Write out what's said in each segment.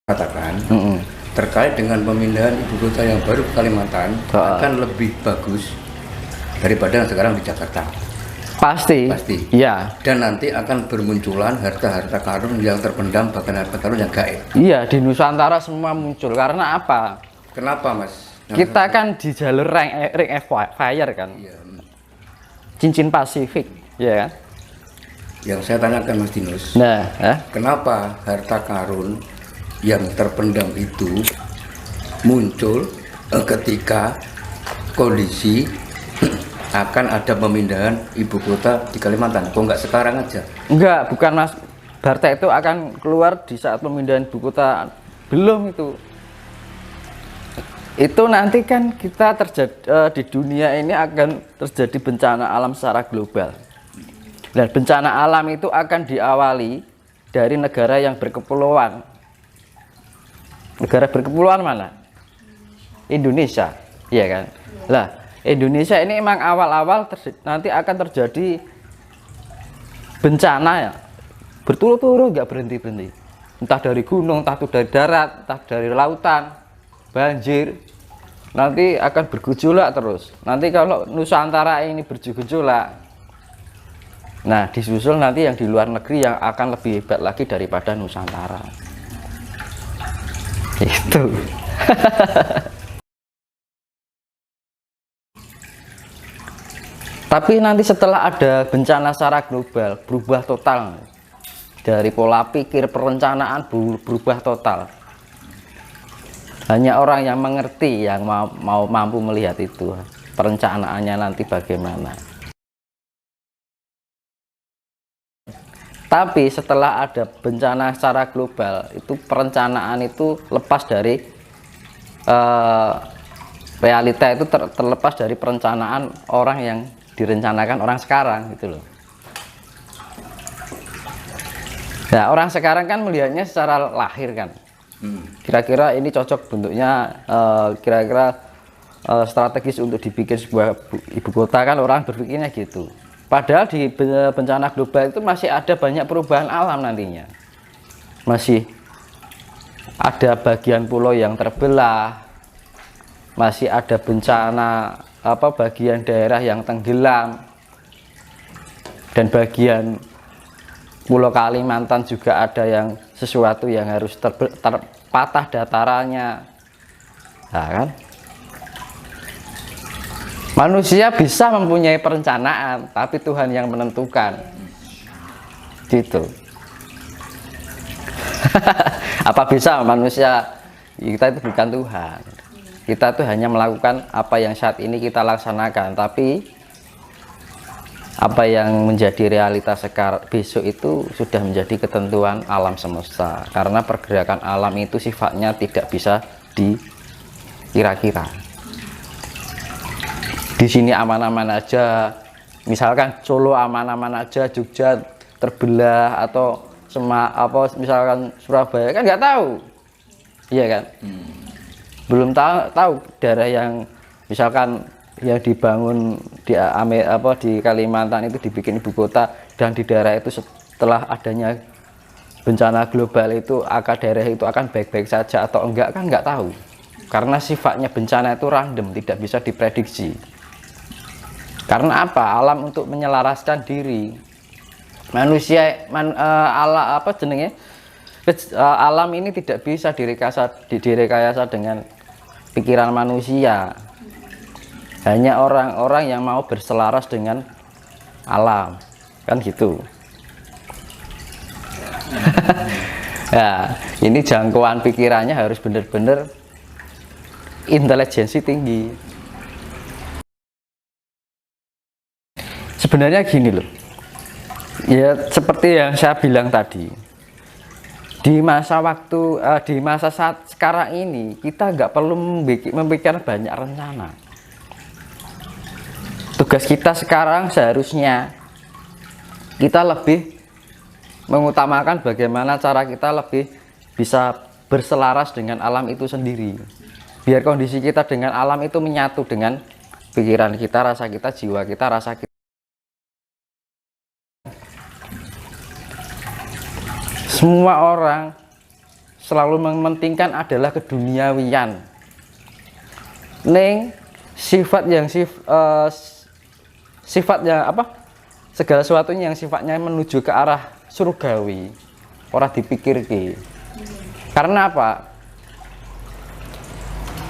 katakan terkait dengan pemindahan ibu kota yang baru ke Kalimantan akan lebih bagus daripada yang sekarang di Jakarta. Pasti. Iya. Dan nanti akan bermunculan harta-harta karun yang terpendam, bahkan harta karun yang gaib. Iya, di Nusantara semua muncul. Karena apa? Kenapa, Mas? Kita kan di jalur ring of fire kan. Iya. Cincin Pasifik, ya kan? Yang saya tanyakan Mas Dinus. Nah, kenapa harta karun yang terpendam itu muncul ketika kondisi akan ada pemindahan ibu kota di Kalimantan? Kok nggak sekarang aja? Enggak, bukan Mas. Harta itu akan keluar di saat pemindahan ibu kota. Belum itu. Itu nanti kan kita terjadi di dunia ini akan terjadi bencana alam secara global. Dan bencana alam itu akan diawali dari negara yang berkepulauan. Negara berkepulauan mana? Indonesia, iya kan? Lah, Indonesia ini emang awal-awal nanti akan terjadi bencana ya, berturut-turut nggak berhenti-berhenti. Entah dari gunung, entah itu dari darat, entah dari lautan, banjir. Nanti akan bergejolak terus. Nanti kalau Nusantara ini bergejolak, nah disusul nanti yang di luar negeri yang akan lebih hebat lagi daripada Nusantara. Itu. Tapi nanti setelah ada bencana secara global, berubah total dari pola pikir, perencanaan berubah total. Hanya orang yang mengerti yang mau mampu melihat itu perencanaannya nanti bagaimana. Tapi setelah ada bencana secara global, itu perencanaan itu lepas dari realita, itu terlepas dari perencanaan orang yang direncanakan orang sekarang gitu loh. Nah, orang sekarang kan melihatnya secara lahir kan. Kira-kira ini cocok bentuknya, kira-kira strategis untuk dibikin sebuah ibu kota, kan orang berpikirnya gitu. Padahal di bencana global itu masih ada banyak perubahan alam nantinya. Masih ada bagian pulau yang terbelah, masih ada bencana bagian daerah yang tenggelam, dan bagian pulau Kalimantan juga ada yang sesuatu yang harus terpatah datarannya. Nah, kan? Manusia bisa mempunyai perencanaan, tapi Tuhan yang menentukan. Gitu. Apa bisa manusia? Kita itu bukan Tuhan. Kita itu hanya melakukan apa yang saat ini kita laksanakan, tapi apa yang menjadi realitas sekarang besok itu sudah menjadi ketentuan alam semesta. Karena pergerakan alam itu sifatnya tidak bisa dikira-kira. Di sini aman-aman aja, misalkan Solo aman-aman aja, Jogja terbelah, atau misalkan Surabaya kan nggak tahu, iya kan? Belum tahu daerah yang misalkan yang dibangun di Kalimantan itu dibikin ibu kota, dan di daerah itu setelah adanya bencana global itu daerah itu akan baik-baik saja atau enggak, kan nggak tahu, karena sifatnya bencana itu random, tidak bisa diprediksi. Karena apa? Alam untuk menyelaraskan diri. Manusia alam ini tidak bisa direkayasa dengan pikiran manusia. Hanya orang-orang yang mau berselaras dengan alam, kan gitu. Nah, ini jangkauan pikirannya harus benar-benar intelijensi tinggi. Sebenarnya gini loh, ya seperti yang saya bilang tadi, di masa saat sekarang ini kita nggak perlu memikirkan banyak rencana. Tugas kita sekarang seharusnya kita lebih mengutamakan bagaimana cara kita lebih bisa berselaras dengan alam itu sendiri, biar kondisi kita dengan alam itu menyatu dengan pikiran kita, rasa kita, jiwa kita, rasa kita. Semua orang selalu mementingkan adalah keduniawian. Ning sifat yang segala sesuatunya yang sifatnya menuju ke arah surgawi ora dipikirke. Karena apa?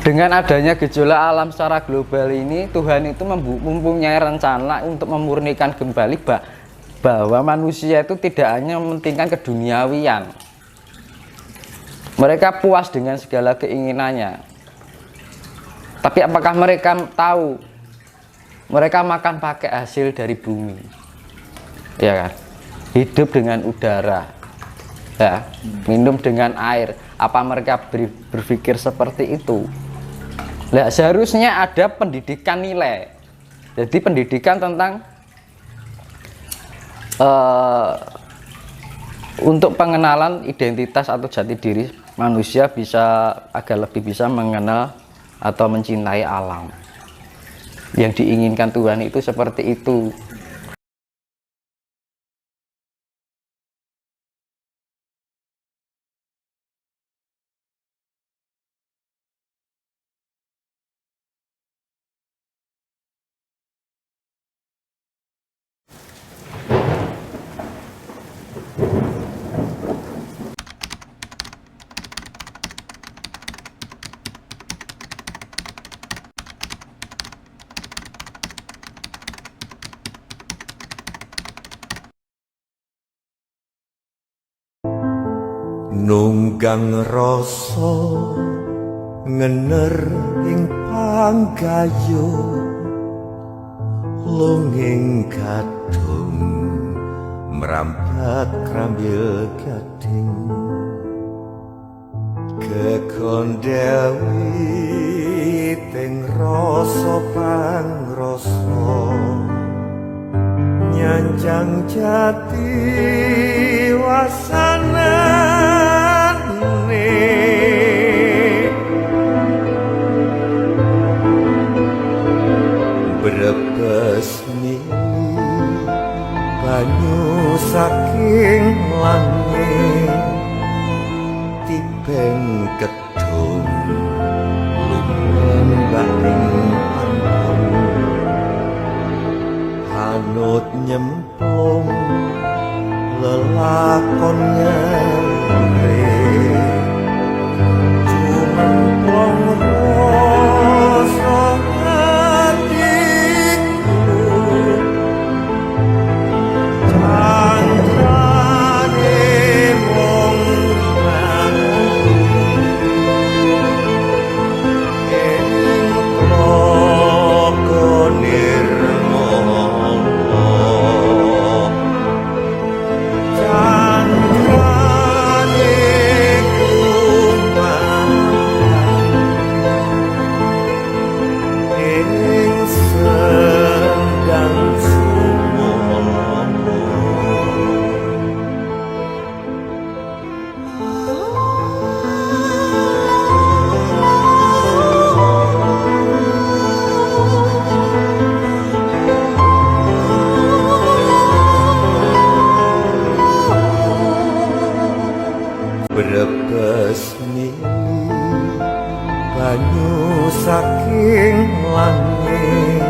Dengan adanya gejolak alam secara global ini, Tuhan itu mempunyai rencana untuk memurnikan kembali bahwa manusia itu tidak hanya mementingkan keduniawian. Mereka puas dengan segala keinginannya. Tapi apakah mereka tahu mereka makan pakai hasil dari bumi? Ya kan? Hidup dengan udara. Ya, minum dengan air. Apa mereka berpikir seperti itu? Nah, seharusnya ada pendidikan nilai. Jadi pendidikan tentang untuk pengenalan identitas atau jati diri manusia bisa agar lebih bisa mengenal atau mencintai alam. Yang diinginkan Tuhan itu seperti itu. Nunggang rasa ngener ing panggayo longing kadung mrambat krambil gading kekondewi teng rasa pangrasa nyanjang jati wasanane brebes mili banyu saking langit tibeng kedung lumen baling ampun hanut nyemplung lelakon nyeri cuman plong rasa hatiku candrane wong ing tlaga nirmala brebes mili banyu saking langit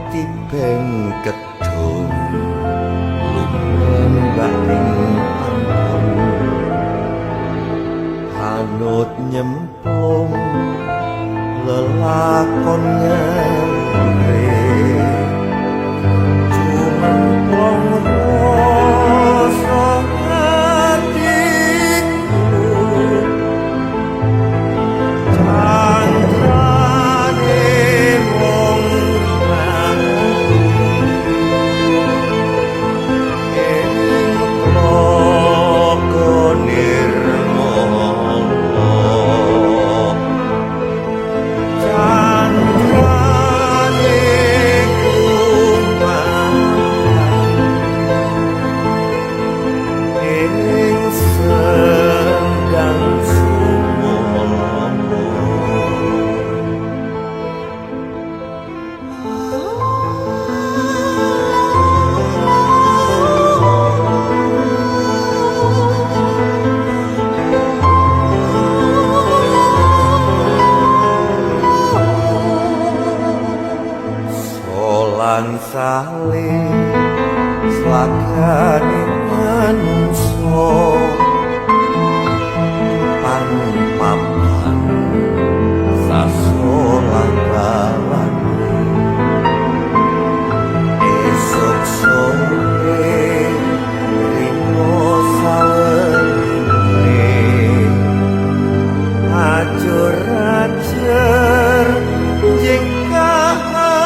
tibeng kedung lumen baling ampun hanut nyemplung lelakon nyeri cuman plong rasa Chandra Wagane manungsa papan sasolakawan esok sore rimo sawerine ajur-ajur jengkahanan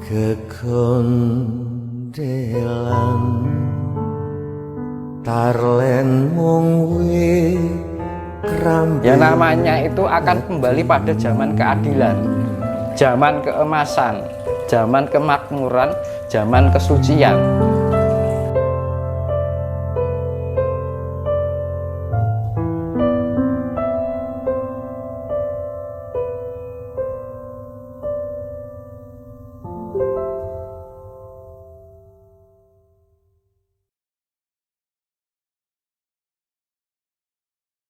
kekondelan tarlen mung yang namanya itu akan kembali pada zaman keadilan, zaman keemasan, zaman kemakmuran, zaman kesucian.